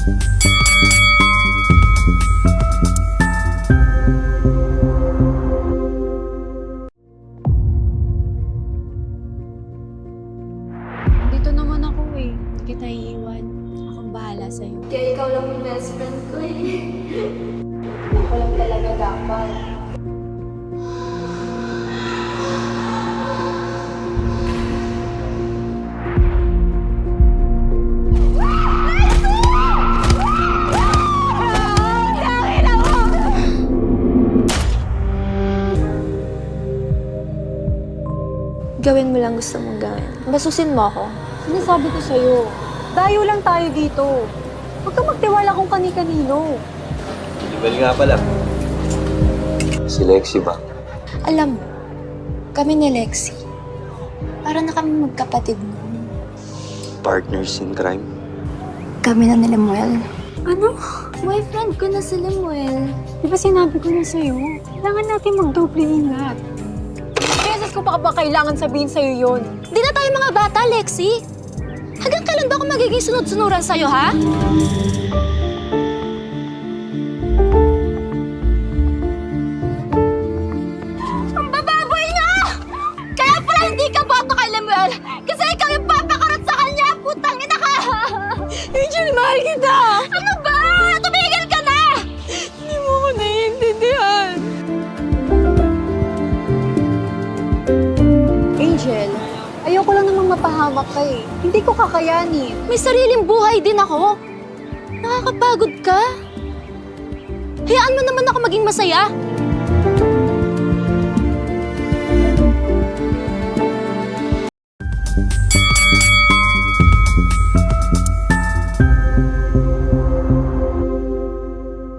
Dito naman ako eh. Hindi kita iiwan. Akong bahala sa'yo. Kaya ikaw lang yung best friend ko eh. Ako lang talaga dapat. Gawin mo lang gusto mong gawin. Basusin mo ako. Sinasabi ko sa'yo, dayo lang tayo dito. Huwag kang magtiwala kung kani-kanino. Ibal nga pala. Si Lexie ba? Alam mo, kami ni Lexie, para na kami magkapatid noon. Partners in crime? Kami na ni Lemuel. Ano? Boyfriend ko na si Lemuel. Di ba sinabi ko na sa'yo? Kailangan natin magdoble ingat. Beses ko pa ba kailangan sabihin sa'yo yun? Di na tayo mga bata, Lexie. Hanggang kailan ba ako magiging sunod-sunuran sa'yo, ha? Ang bababoy niya! Kaya pala hindi ka boto kay Lemuel! Kasi ikaw yung papakarot sa kanya! Putang ina ka! Angel, mahal kita! Ano ba? Tumigil ka na! Hindi mo ko naiintindihan. Angel, ayoko lang namang mapahamak ka eh. Hindi ko kakayanin. May sariling buhay din ako. Nakakapagod ka. Hayaan mo naman ako maging masaya.